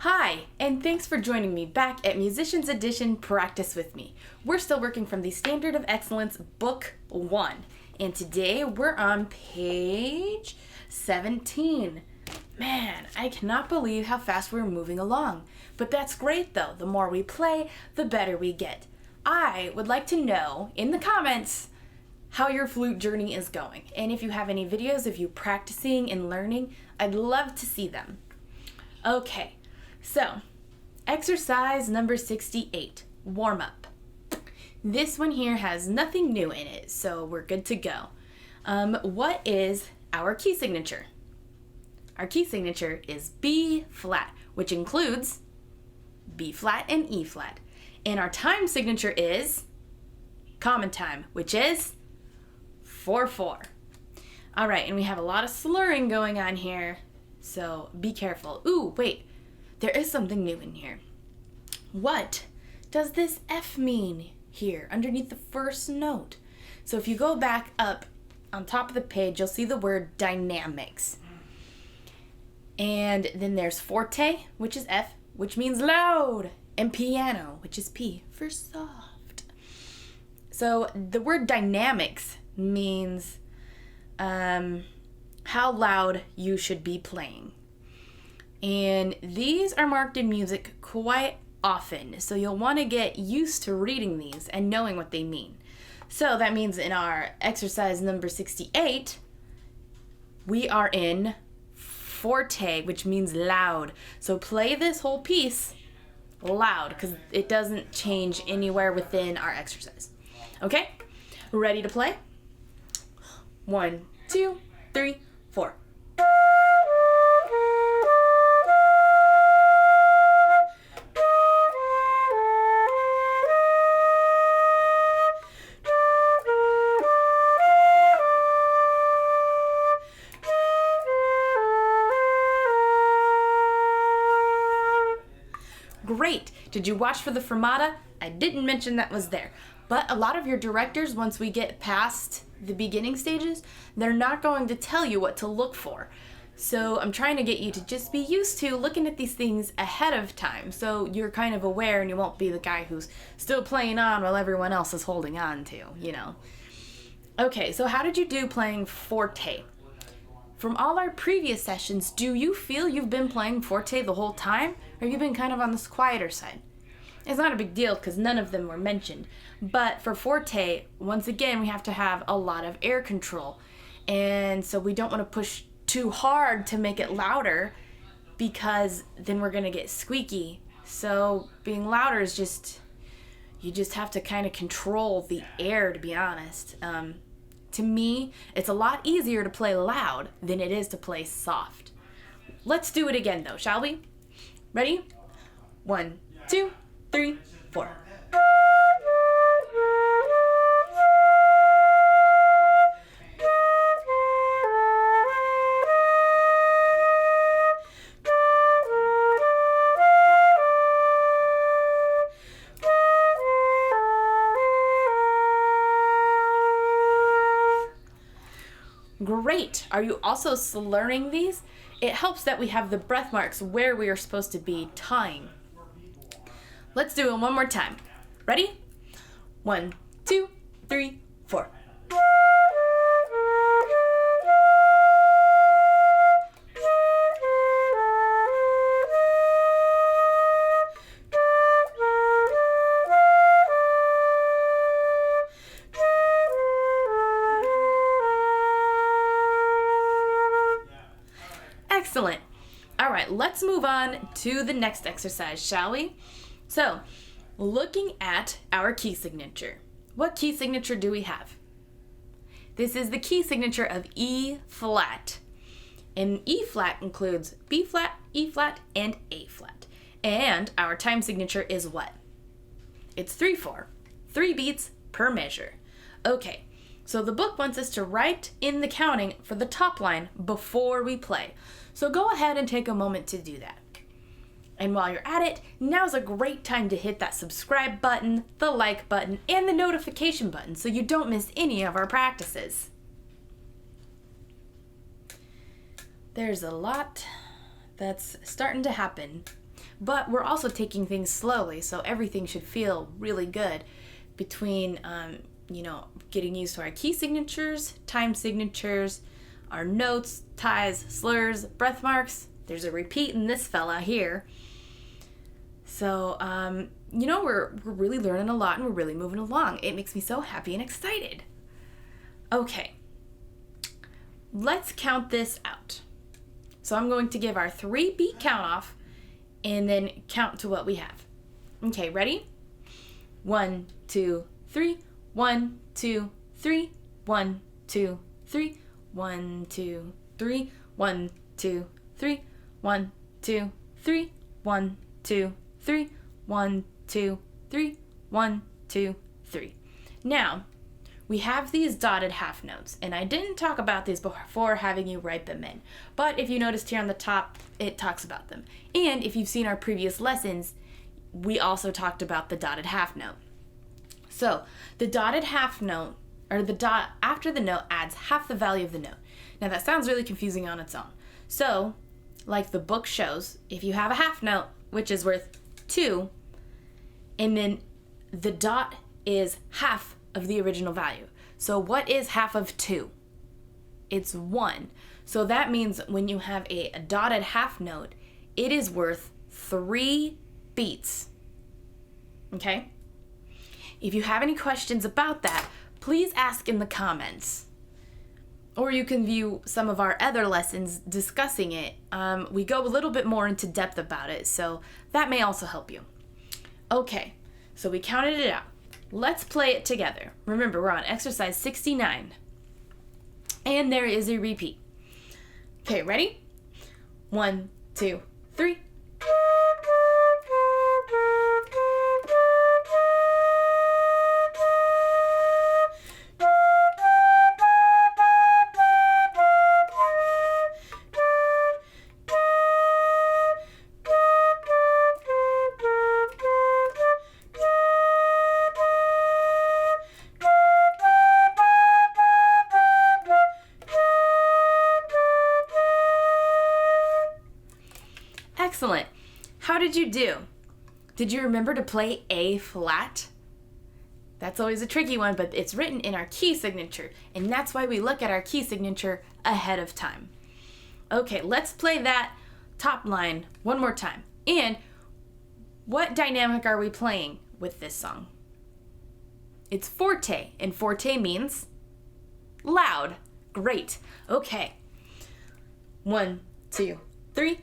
Hi, and thanks for joining me back at Musicians Edition Practice With Me. We're still working from the Standard of Excellence Book 1, and today we're on page 17. Man, I cannot believe how fast we're moving along. But that's great though. The more we play, the better we get. I would like to know in the comments how your flute journey is going. And if you have any videos of you practicing and learning, I'd love to see them. Okay. So, exercise number 68, warm up. This one here has nothing new in it, so we're good to go. What is our key signature? Our key signature is B flat, which includes B flat and E flat. And our time signature is common time, which is 4/4. All right, and we have a lot of slurring going on here, so be careful. Ooh, wait. There is something new in here. What does this F mean here underneath the first note? So if you go back up on top of the page, you'll see the word dynamics. And then there's forte, which is F, which means loud, and piano, which is P for soft. So the word dynamics means how loud you should be playing. And these are marked in music quite often, so you'll want to get used to reading these and knowing what they mean. So that means in our exercise number 68, we are in forte, which means loud. So play this whole piece loud because it doesn't change anywhere within our exercise. Okay? Ready to play? 1, 2, 3, 4. Great! Did you watch for the fermata? I didn't mention that was there. But a lot of your directors, once we get past the beginning stages, they're not going to tell you what to look for. So I'm trying to get you to just be used to looking at these things ahead of time so you're kind of aware and you won't be the guy who's still playing on while everyone else is holding on to, you know. Okay, so how did you do playing forte? From all our previous sessions, do you feel you've been playing forte the whole time? Or have you been kind of on this quieter side? It's not a big deal because none of them were mentioned. But for forte, once again, we have to have a lot of air control. And so we don't want to push too hard to make it louder because then we're going to get squeaky. So being louder is you just have to kind of control the air, to be honest. To me, it's a lot easier to play loud than it is to play soft. Let's do it again though, shall we? Ready? 1, 2, 3, 4. Great! Are you also slurring these? It helps that we have the breath marks where we are supposed to be tying. Let's do it one more time. Ready? 1, 2, 3, 4. Excellent. All right, let's move on to the next exercise, shall we? So, looking at our key signature. What key signature do we have? This is the key signature of E flat. And E flat includes B flat, E flat, and A flat. And our time signature is what? It's 3/4. 3 beats per measure. Okay, so the book wants us to write in the counting for the top line before we play. So go ahead and take a moment to do that. And while you're at it, now's a great time to hit that subscribe button, the like button, and the notification button so you don't miss any of our practices. There's a lot that's starting to happen. but we're also taking things slowly, so everything should feel really good between, getting used to our key signatures, time signatures, our notes, ties, slurs, breath marks. There's a repeat in this fella here. So, we're really learning a lot and we're really moving along. It makes me so happy and excited. Okay, let's count this out. So I'm going to give our 3-beat count off and then count to what we have. Okay, ready? 1, 2, 3. 1, 2, 3. 1, 2, 3. 1, 2, 3. 1, 2, 3. 1, 2, 3. 1, 2, 3. 1, 2, 3. 1, 2, 3. Now, we have these dotted half notes, and I didn't talk about these before having you write them in, but if you noticed here on the top, it talks about them. And if you've seen our previous lessons, we also talked about the dotted half note. So, the dotted half note, or the dot after the note, adds half the value of the note. Now that sounds really confusing on its own. So, like the book shows, if you have a half note, which is worth 2, and then the dot is half of the original value. So what is half of 2? It's 1. So that means when you have a dotted half note, it is worth 3 beats. Okay? If you have any questions about that, please ask in the comments. Or you can view some of our other lessons discussing it. We go a little bit more into depth about it, so that may also help you. Okay, so we counted it out. Let's play it together. Remember, we're on exercise 69. And there is a repeat. Okay, ready? 1, 2, 3. Excellent. How did you do? Did you remember to play A flat? That's always a tricky one, but it's written in our key signature, and that's why we look at our key signature ahead of time. Okay, let's play that top line one more time. And what dynamic are we playing with this song? It's forte, and forte means loud. Great. Okay. 1, 2, 3.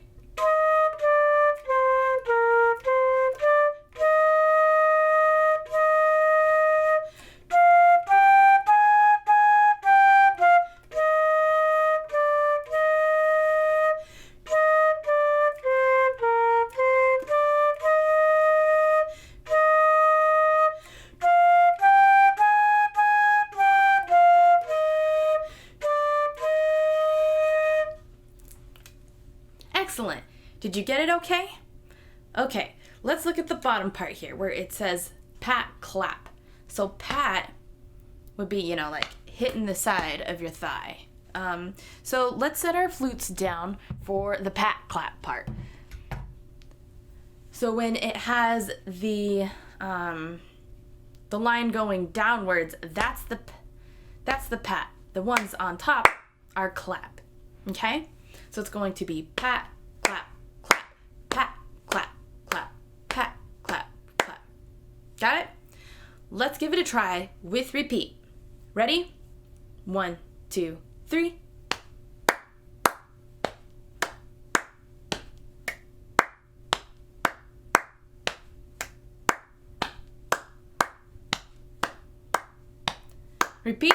Excellent. Did you get it okay? Okay, let's look at the bottom part here where it says pat, clap. So pat would be, like hitting the side of your thigh. So let's set our flutes down for the pat, clap part. So when it has the line going downwards, that's the pat. The ones on top are clap. Okay? So it's going to be pat, clap, clap, pat, clap, clap, pat, clap, clap. Got it? Let's give it a try with repeat. Ready? 1, 2, 3. Repeat.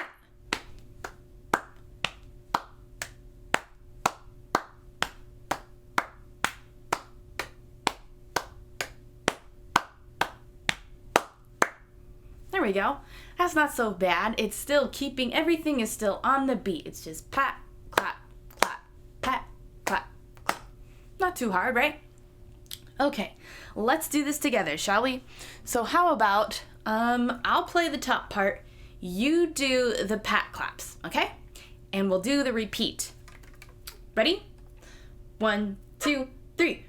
There we go. That's not so bad. It's still keeping, everything is still on the beat. It's just pat, clap, clap, pat, clap, clap. Not too hard, right? Okay, let's do this together, shall we? So how about, I'll play the top part, you do the pat claps, okay? And we'll do the repeat. Ready? 1, 2, 3.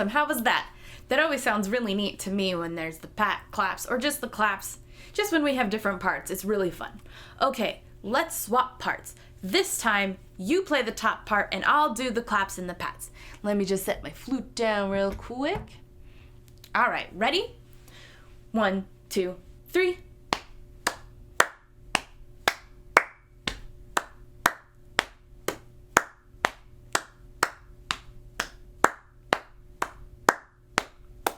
Awesome. How was that? That always sounds really neat to me when there's the pat claps or just the claps. Just when we have different parts. It's really fun. Okay, let's swap parts. This time, you play the top part and I'll do the claps and the pats. Let me just set my flute down real quick. All right, ready? 1, 2, 3.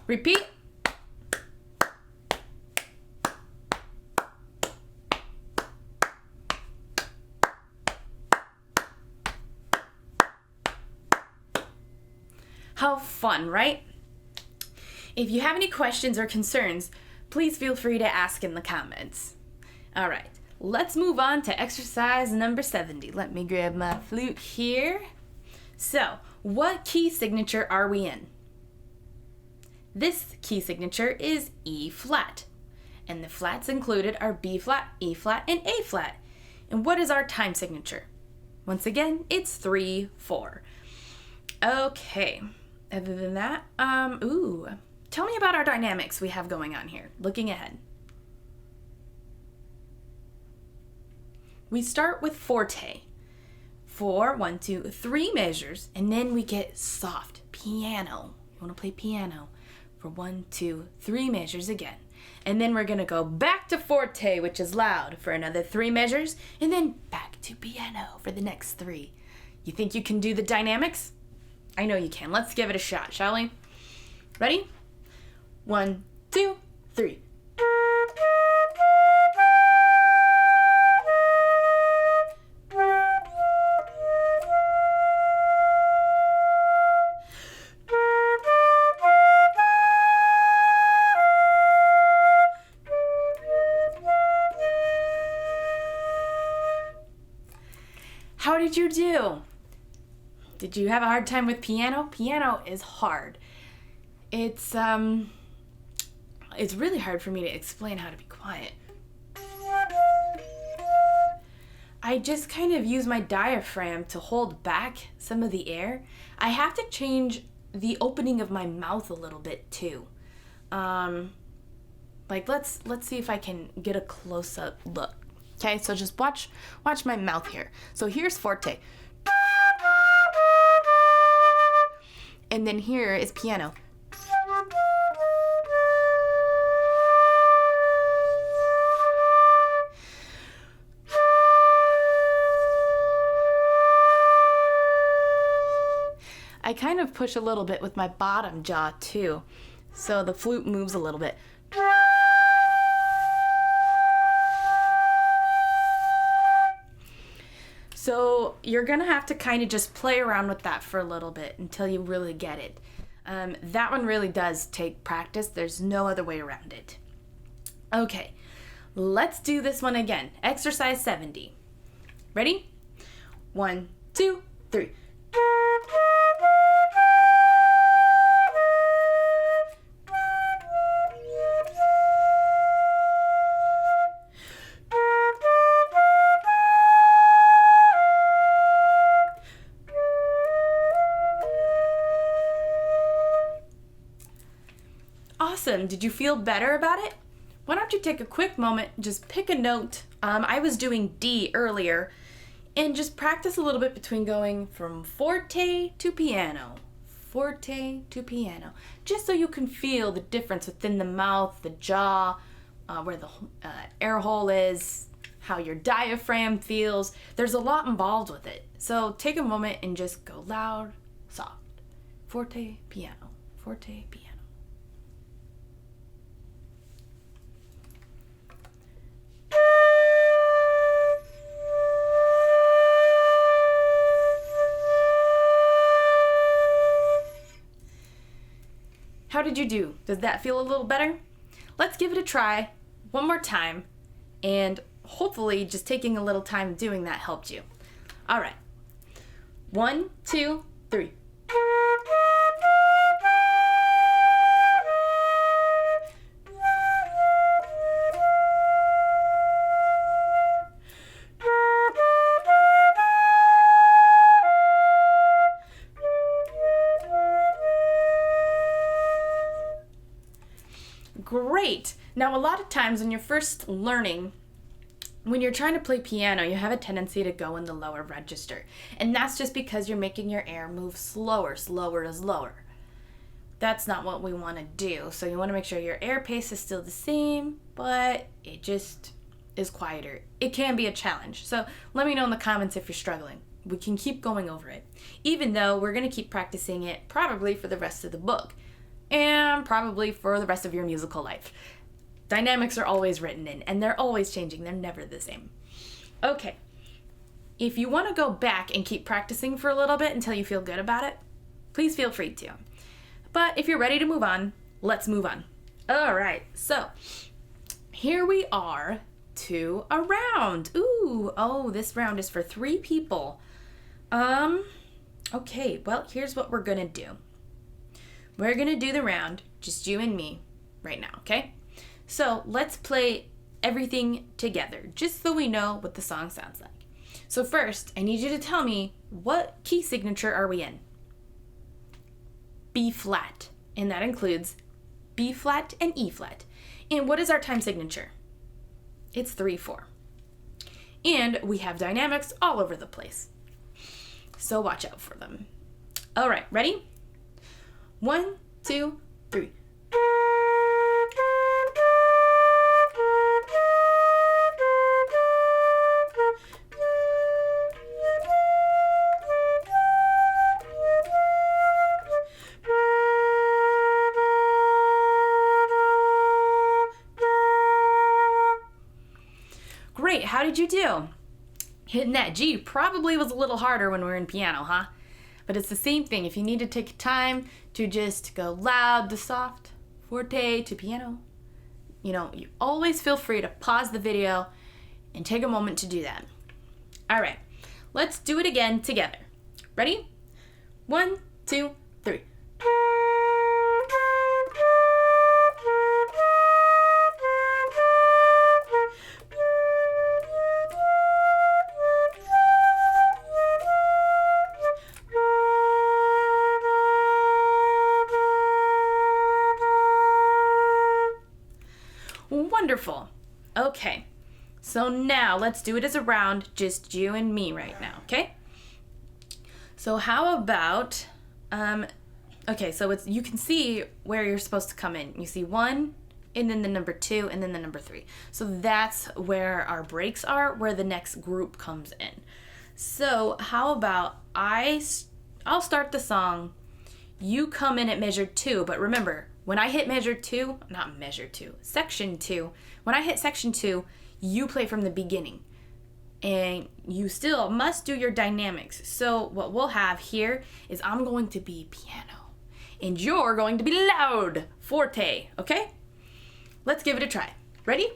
Repeat. How fun, right? If you have any questions or concerns, please feel free to ask in the comments. All right, let's move on to exercise number 70. Let me grab my flute here. So, what key signature are we in? This key signature is E flat, and the flats included are B flat, E flat, and A flat. And what is our time signature? Once again, it's 3/4. Okay, other than that, tell me about our dynamics we have going on here, looking ahead. We start with forte. 4, 1, 2, 3 measures, and then we get soft, piano. You want to play piano for 1, 2, 3 measures again. And then we're going to go back to forte, which is loud, for another 3 measures, and then back to piano for the next 3. You think you can do the dynamics? I know you can. Let's give it a shot, shall we? Ready? 1, 2, 3. How did you do? Did you have a hard time with piano? Piano is hard. It's really hard for me to explain how to be quiet. I just kind of use my diaphragm to hold back some of the air. I have to change the opening of my mouth a little bit too. Let's see if I can get a close-up look. Okay, so just watch my mouth here. So here's forte. And then here is piano. I kind of push a little bit with my bottom jaw too, so the flute moves a little bit. So you're gonna have to kind of just play around with that for a little bit until you really get it. That one really does take practice. There's no other way around it. Okay, let's do this one again. Exercise 70. Ready? 1, 2, 3. Awesome. Did you feel better about it? Why don't you take a quick moment, just pick a note. I was doing D earlier, and just practice a little bit between going from forte to piano, just so you can feel the difference within the mouth, the jaw, where the air hole is, how your diaphragm feels. There's a lot involved with it. So take a moment and just go loud, soft, forte, piano, forte, piano. How did you do? Does that feel a little better? Let's give it a try one more time, and hopefully just taking a little time doing that helped you. All right. 1, 2, 3. Great. Now, a lot of times when you're first learning, when you're trying to play piano, you have a tendency to go in the lower register. And that's just because you're making your air move slower to slower. That's not what we want to do. So you want to make sure your air pace is still the same, but it just is quieter. It can be a challenge. So let me know in the comments if you're struggling. We can keep going over it, even though we're going to keep practicing it probably for the rest of the book and probably for the rest of your musical life. Dynamics are always written in, and they're always changing. They're never the same. Okay. If you want to go back and keep practicing for a little bit until you feel good about it, please feel free to. But if you're ready to move on, let's move on. All right. So here we are to a round. Ooh, oh, this round is for 3 people. Okay, well, here's what we're gonna do. We're gonna do the round, just you and me, right now, okay? So let's play everything together, just so we know what the song sounds like. So first, I need you to tell me, what key signature are we in? B flat, and that includes B flat and E flat. And what is our time signature? It's 3/4. And we have dynamics all over the place. So watch out for them. All right, ready? 1, 2, 3. Great, how did you do? Hitting that G probably was a little harder when we were in piano, huh? But it's the same thing. If you need to take time to just go loud to soft, forte to piano, you always feel free to pause the video and take a moment to do that. All right, let's do it again together. Ready? 1, 2, 3. Wonderful. Okay, so now let's do it as a round, just you and me right now, okay? So how about, okay, so you can see where you're supposed to come in. You see 1, and then the number 2, and then the number 3. So that's where our breaks are, where the next group comes in. So how about I'll start the song, you come in at measure 2, but remember, when I hit section 2, when I hit section 2, you play from the beginning. And you still must do your dynamics. So what we'll have here is I'm going to be piano, and you're going to be loud, forte, okay? Let's give it a try. Ready?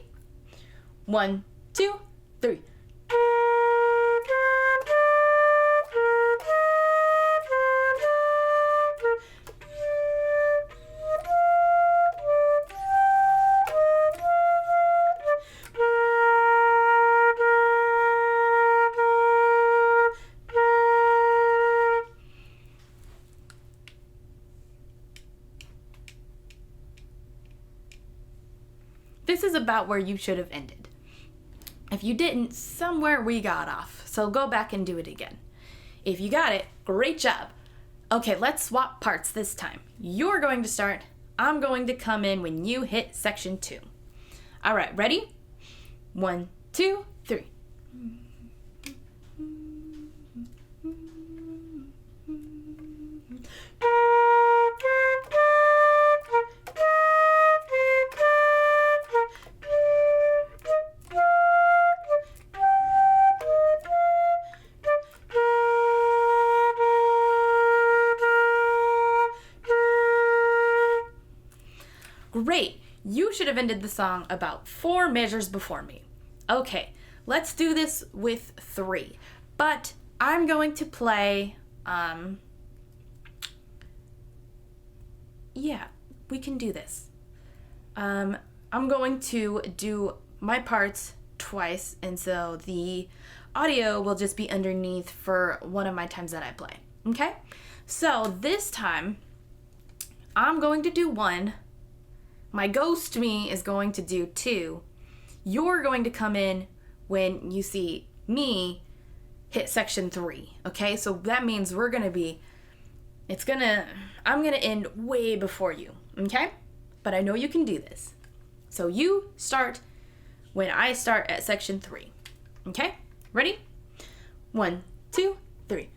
1, 2, 3. This is about where you should have ended. If you didn't, somewhere we got off. So go back and do it again. If you got it, great job. Okay, let's swap parts this time. You're going to start. I'm going to come in when you hit section 2. All right, ready? 1, 2, 3. Great. You should have ended the song about 4 measures before me. Okay, let's do this with 3. But I'm going to play, yeah, we can do this. I'm going to do my parts twice, and so the audio will just be underneath for one of my times that I play. Okay? So this time, I'm going to do 1. My ghost me is going to do 2. You're going to come in when you see me hit section 3, okay? So that means I'm gonna end way before you, okay? But I know you can do this. So you start when I start at section 3, okay? Ready? 1, 2, 3.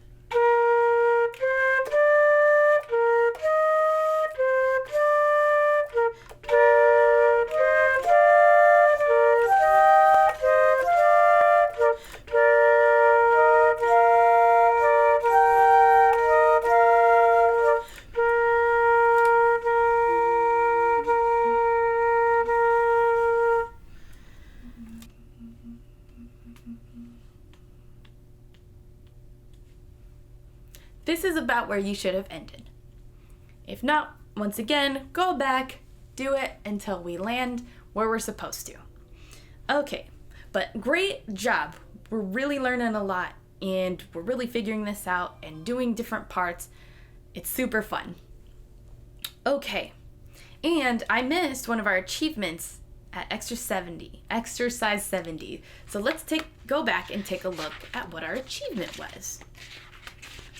This is about where you should have ended. If not, once again, go back, do it until we land where we're supposed to. Okay, but great job. We're really learning a lot, and we're really figuring this out and doing different parts. It's super fun. Okay, and I missed one of our achievements at exercise 70. So let's go back and take a look at what our achievement was.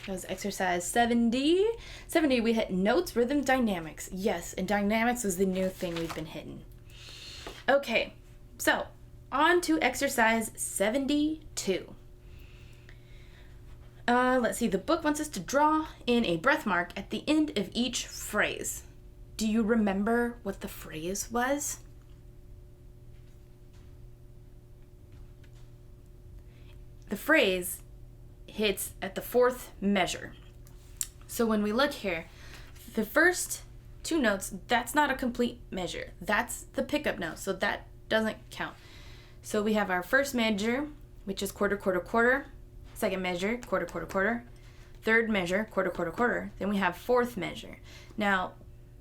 That was exercise 70. 70, we hit notes, rhythm, dynamics. Yes, and dynamics was the new thing we've been hitting. Okay, so on to exercise 72. Let's see, the book wants us to draw in a breath mark at the end of each phrase. Do you remember what the phrase was? The phrase hits at the 4th measure. So when we look here, the first 2 notes, that's not a complete measure. That's the pickup note, so that doesn't count. So we have our first measure, which is quarter, quarter, quarter. Second measure, quarter, quarter, quarter. Third measure, quarter, quarter, quarter. Then we have 4th measure. Now,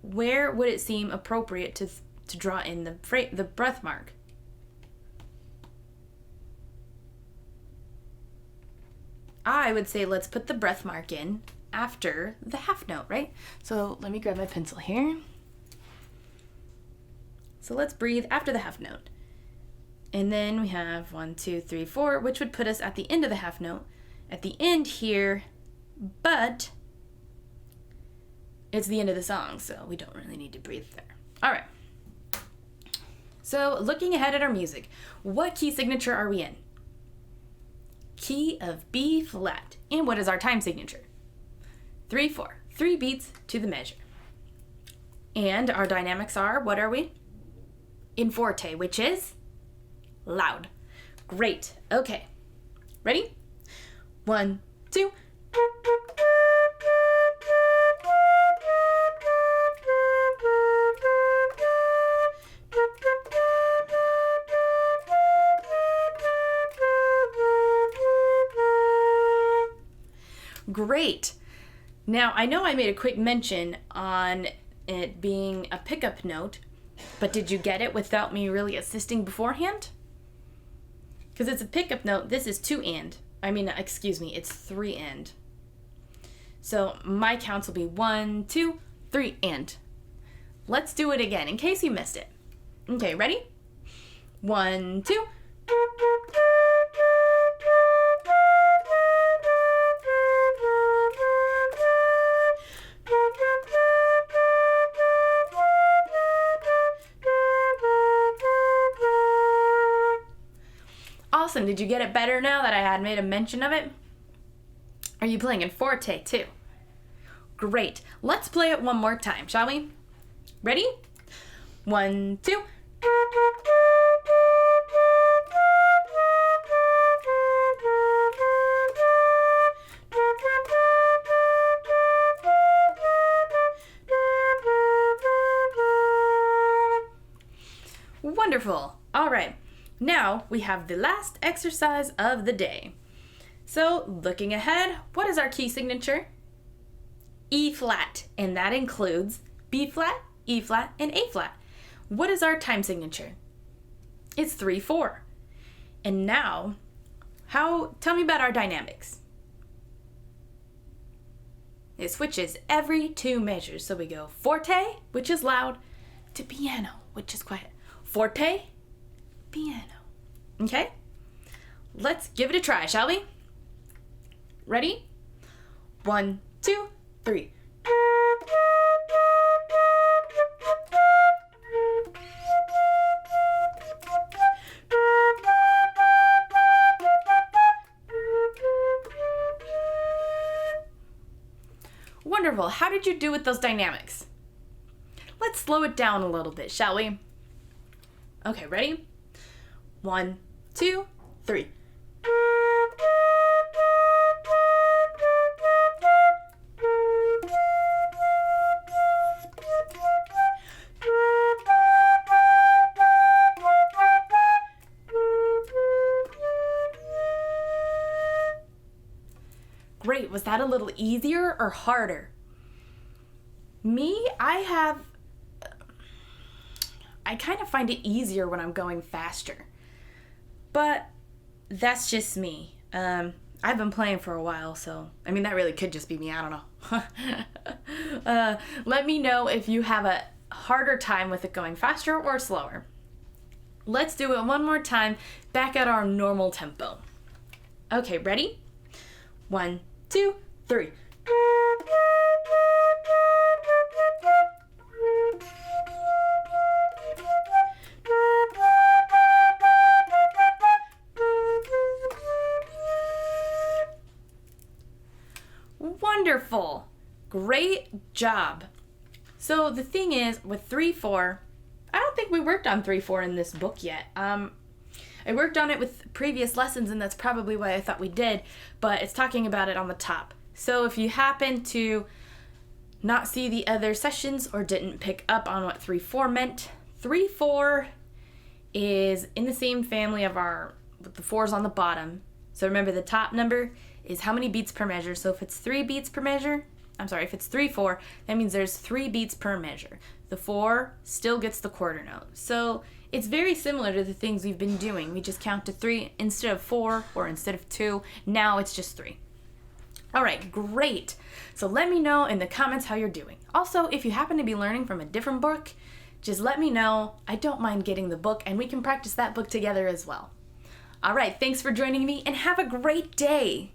where would it seem appropriate to draw in the breath mark? I would say let's put the breath mark in after the half note, right? So let me grab my pencil here. So let's breathe after the half note. And then we have 1, 2, 3, 4, which would put us at the end of the half note. At the end here, but it's the end of the song, so we don't really need to breathe there. All right. So looking ahead at our music, what key signature are we in? Key of B flat. And what is our time signature? 3/4. 3 beats to the measure. And our dynamics are, what are we? In forte, which is loud. Great. Okay. Ready? 1, 2. Great. Now, I know I made a quick mention on it being a pickup note, but did you get it without me really assisting beforehand? Because it's a pickup note, this is 2 and. It's 3 and. So my counts will be 1, 2, 3 and. Let's do it again in case you missed it. Okay, ready? 1, 2. Awesome. Did you get it better now that I had made a mention of it? Are you playing in forte too? Great. Let's play it one more time, shall we? Ready? 1, 2. Wonderful. All right. Now we have the last exercise of the day. So looking ahead, what is our key signature? E flat, and that includes B flat, E flat, and A flat. What is our time signature? It's 3/4. And now, tell me about our dynamics. It switches every 2 measures. So we go forte, which is loud, to piano, which is quiet. Forte, piano. Okay? Let's give it a try, shall we? Ready? 1, 2, 3. Wonderful. How did you do with those dynamics? Let's slow it down a little bit, shall we? Okay, ready? 1, 2, 3. Great. Was that a little easier or harder? Me, I kind of find it easier when I'm going faster. But that's just me. I've been playing for a while, so I mean, that really could just be me. I don't know. Let me know if you have a harder time with it going faster or slower. Let's do it one more time, back at our normal tempo. Okay, ready? 1, 2, 3. Wonderful. Great job. So the thing is, with 3/4, I don't think we worked on 3/4 in this book yet. I worked on it with previous lessons, and that's probably why I thought we did, but it's talking about it on the top. So if you happen to not see the other sessions or didn't pick up on what 3/4 meant, 3/4 is in the same family of with the 4s on the bottom. So remember, the top number is how many beats per measure. So if it's 3 beats per measure, if it's 3/4, that means there's 3 beats per measure. The 4 still gets the quarter note. So it's very similar to the things we've been doing. We just count to 3 instead of 4 or instead of 2. Now it's just 3. All right, great. So let me know in the comments how you're doing. Also, if you happen to be learning from a different book, just let me know. I don't mind getting the book, and we can practice that book together as well. All right, thanks for joining me, and have a great day.